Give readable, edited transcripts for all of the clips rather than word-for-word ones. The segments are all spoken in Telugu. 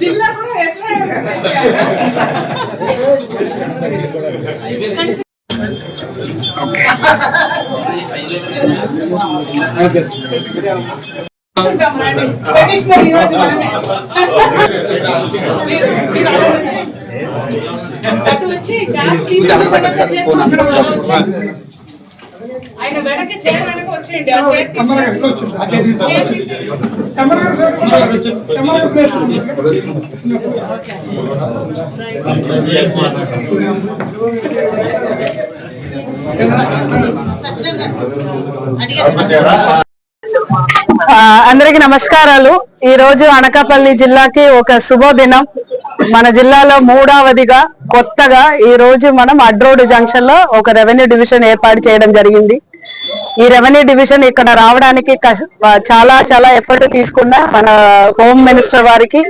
జిల్లా కూడా ఆయన వెనక్కి చేరు వెనక వచ్చేయండి. అందరికి నమస్కారాలు. ఈ రోజు అనకాపల్లి జిల్లాకి ఒక శుభదినం. మన జిల్లాలో మూడవదిగా కొత్తగా ఈ రోజు మనం అడ్రోడ్ జంక్షన్ లో ఒక రెవెన్యూ డివిజన్ ఏర్పాటు చేయడం జరిగింది. ఈ రెవెన్యూ డివిజన్ ఇక్కడ రావడానికి చాలా చాలా ఎఫర్ట్ తీసుకున్న మన హోమ్ మినిస్టర్ వారికి,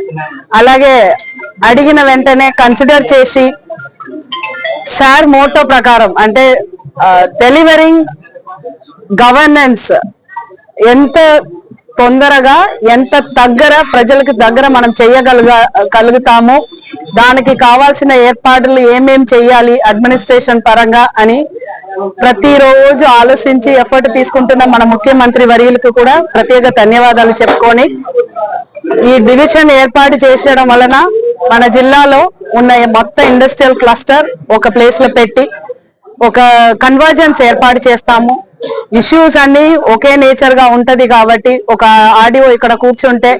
అలాగే అడిగిన వెంటనే కన్సిడర్ చేసి సార్ మోటో ప్రకారం అంటే డెలివరింగ్ గవర్నెన్స్ ఎంత తొందరగా ఎంత ప్రజలకు దగ్గర మనం చేయగలుగుతాము, దానికి కావాల్సిన ఏర్పాట్లు ఏమేం చెయ్యాలి అడ్మినిస్ట్రేషన్ పరంగా అని ప్రతిరోజు ఆలోచించి ఎఫర్ట్ తీసుకుంటున్న మన ముఖ్యమంత్రి వర్యులకు కూడా ప్రత్యేక ధన్యవాదాలు చెప్పుకొని, ఈ డివిజన్ ఏర్పాటు చేసడం వలన మన జిల్లాలో ఉన్న మొత్తం ఇండస్ట్రియల్ క్లస్టర్ ఒక ప్లేస్ లో పెట్టి ఒక కన్వర్జెన్స్ ఏర్పాటు చేస్తాము. ఇష్యూస్ అన్ని ఒకే నేచర్ గా ఉంటది కాబట్టి ఒక ఆడియో ఇక్కడ కూర్చుంటే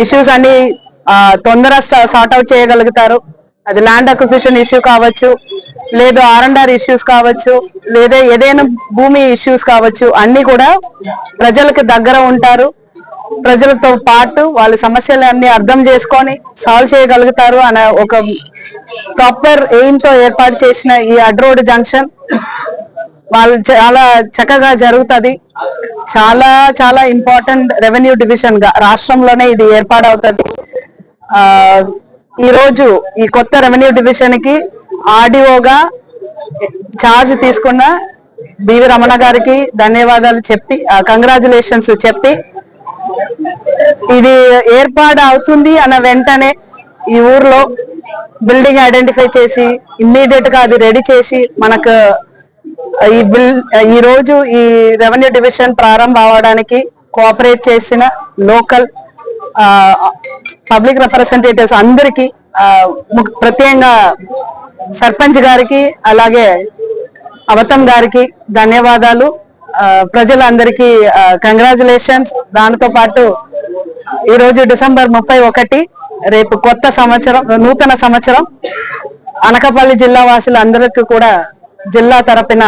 ఇష్యూస్ అన్ని తొందరగా సార్ట్ అవుట్ చేయగలుగుతారు. అది ల్యాండ్ అక్విజిషన్ ఇష్యూ కావచ్చు, లేదా R&R ఇష్యూస్ కావచ్చు, లేదా ఏదైనా భూమి ఇష్యూస్ కావచ్చు, అన్ని కూడా ప్రజలకు దగ్గర ఉంటారు. ప్రజలతో పాటు వాళ్ళ సమస్యలన్నీ అర్థం చేసుకొని సాల్వ్ చేయగలుగుతారు అనే ఒక ప్రాపర్ ఎయిమ్ తో ఏర్పాటు చేసిన ఈ అడ్రోడ్ జంక్షన్ వాళ్ళు చాలా చక్కగా జరుగుతుంది. చాలా చాలా ఇంపార్టెంట్ రెవెన్యూ డివిజన్ గా రాష్ట్రంలోనే ఇది ఏర్పాటవుతుంది. ఈ రోజు ఈ కొత్త రెవెన్యూ డివిజన్ కి ఆర్డీఓగా ఛార్జ్ తీసుకున్న బివి రమణ గారికి ధన్యవాదాలు చెప్పి కంగ్రాచులేషన్స్ చెప్పి, ఇది ఏర్పాటు అవుతుంది అన్న వెంటనే ఈ ఊర్లో బిల్డింగ్ ఐడెంటిఫై చేసి ఇమ్మీడియట్ గా అది రెడీ చేసి మనకు ఈ రోజు ఈ రెవెన్యూ డివిజన్ ప్రారంభం అవడానికి కోఆపరేట్ చేసిన లోకల్ పబ్లిక్ రిప్రజెంటేటివ్స్ అందరికీ, ప్రత్యేకంగా సర్పంచ్ గారికి అలాగే అవతం గారికి ధన్యవాదాలు. ప్రజలందరికీ కంగ్రాచులేషన్స్. దానితో పాటు ఈరోజు డిసెంబర్ 31, రేపు కొత్త సంవత్సరం, నూతన సంవత్సరం. అనకాపల్లి జిల్లా వాసులందరికీ కూడా జిల్లా తరపున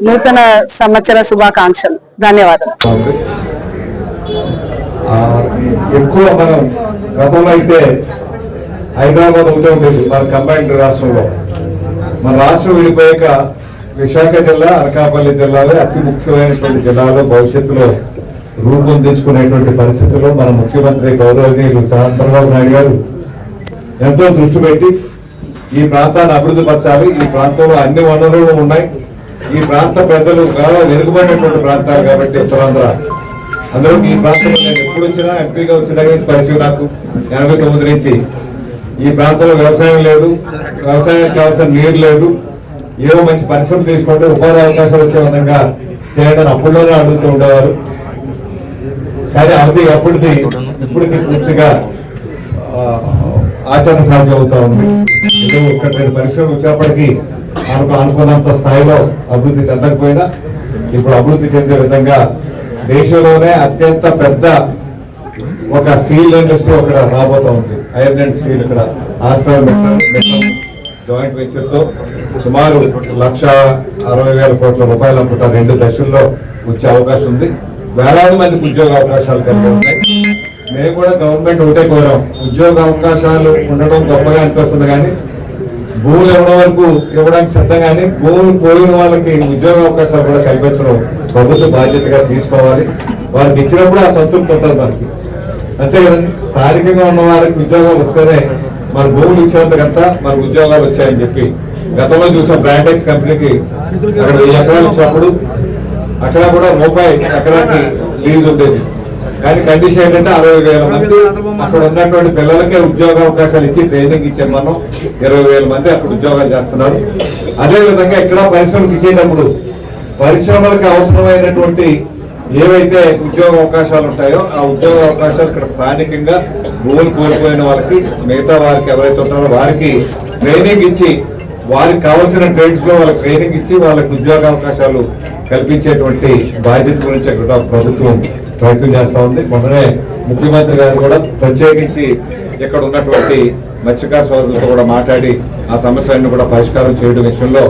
నూతన సంవత్సర శుభాకాంక్షలు. ధన్యవాదాలు. ఎక్కువ మనం గతంలో అయితే హైదరాబాద్ ఒకటే ఉండేది మన కంబైన్డ్ రాష్ట్రంలో. మన రాష్ట్రం విడిపోయాక విశాఖ జిల్లా, అనకాపల్లి జిల్లాలో అతి ముఖ్యమైనటువంటి జిల్లాలో భవిష్యత్తులో రూపొందించుకునేటువంటి పరిస్థితుల్లో మన ముఖ్యమంత్రి గౌరవనీయులు చంద్రబాబు నాయుడు గారు ఎంతో దృష్టి పెట్టి ఈ ప్రాంతాన్ని అభివృద్ధి పరచాలి. ఈ ప్రాంతంలో అన్ని వనరులు ఉన్నాయి. ఈ ప్రాంత ప్రజలు చాలా వెనుకబడినటువంటి ప్రాంతాలు కాబట్టి ఉత్తరాంధ్ర, అందులో ఈ ప్రాంతంలో నేను ఎప్పుడు వచ్చినా ఎంపీగా వచ్చిన దగ్గర పరిచయం నాకు 89 నుంచి. ఈ ప్రాంతంలో వ్యవసాయం లేదు, వ్యవసాయానికి కావాల్సిన నీరు లేదు. ఏవో మంచి పరిశ్రమ తీసుకుంటే ఉపాధి అవకాశాలు వచ్చే విధంగా చేయడం అప్పుడులోనే అడుగుతూ ఉండేవారు. కానీ అది అప్పటిది ఇప్పటికి పూర్తిగా ఆచరణ సాధ్యం అవుతా ఉంది. ఏదో ఒకటి 2 పరిశ్రమలు వచ్చేప్పటికీ అనుకున్నంత స్థాయిలో అభివృద్ధి చెందకపోయినా ఇప్పుడు అభివృద్ధి చెందే విధంగా దేశంలోనే అత్యంత పెద్ద ఒక స్టీల్ ఇండస్ట్రీ అక్కడ రాబోతా ఉంది. ఐరన్ అండ్ స్టీల్ ఇక్కడ ఆర్సెల్ జాయింట్ వెంచర్ తో సుమారు 1,60,000 కోట్ల రూపాయలు అనుకుంటా 2 దశల్లో వచ్చే అవకాశం ఉంది. వేలాది మందికి ఉద్యోగ అవకాశాలు కలిగి ఉన్నాయి. మేము కూడా గవర్నమెంట్ ఒకటే కోరాం, ఉద్యోగ అవకాశాలు ఉండడం గొప్పగా అనిపిస్తుంది కానీ భూములు ఇవ్వడం వరకు ఇవ్వడానికి సిద్ధం, కానీ భూములు పోయిన వాళ్ళకి ఉద్యోగ అవకాశాలు కూడా కల్పించడం ప్రభుత్వ బాధ్యతగా తీసుకోవాలి. వారికి ఇచ్చినప్పుడు ఆ సంతృప్తి ఉంటుంది మనకి, అంతే కదండి. స్థానికంగా ఉన్న వారికి ఉద్యోగాలు వస్తేనే మన భూములు ఇచ్చినంతకంతా మనకు ఉద్యోగాలు వచ్చాయని చెప్పి గతంలో చూసాం. బ్రాండెక్స్ కంపెనీకి అక్కడ 1000 ఎకరాలు ఇచ్చినప్పుడు అక్కడ కూడా రూపాయి ఎకరాకి లీజ్ ఉండేది, కానీ కండిషన్ ఏంటంటే 60,000 మంది అక్కడ ఉన్నటువంటి పిల్లలకే ఉద్యోగ అవకాశాలు ఇచ్చి ట్రైనింగ్ ఇచ్చాం మనం. 20,000 మంది అక్కడ ఉద్యోగాలు చేస్తున్నారు. అదే విధంగా ఇక్కడ పరిశ్రమలకు ఇచ్చేటప్పుడు పరిశ్రమలకు అవసరమైనటువంటి ఏవైతే ఉద్యోగ అవకాశాలు ఉంటాయో ఆ ఉద్యోగ అవకాశాలు ఇక్కడ స్థానికంగా భూములు కోల్పోయిన వాళ్ళకి, మిగతా వారికి ఎవరైతే ఉంటారో వారికి ట్రైనింగ్ ఇచ్చి, వారికి కావాల్సిన ట్రేడ్స్ లో వాళ్ళకి ట్రైనింగ్ ఇచ్చి వాళ్ళకి ఉద్యోగ అవకాశాలు కల్పించేటువంటి బాధ్యత గురించి ఇక్కడ ప్రభుత్వం ప్రయత్నం చేస్తా ఉంది. మొన్ననే ముఖ్యమంత్రి గారు కూడా ప్రత్యేకించి ఇక్కడ ఉన్నటువంటి మత్స్యకార సోదరులతో కూడా మాట్లాడి ఆ సమస్యలను కూడా పరిష్కారం చేయడం విషయంలో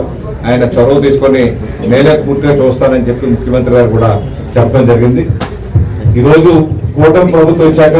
ఆయన చొరవ తీసుకొని నేనే పూర్తిగా చూస్తానని చెప్పి ముఖ్యమంత్రి గారు కూడా చెప్పడం జరిగింది. ఈరోజు కూటమి ప్రభుత్వం వచ్చాక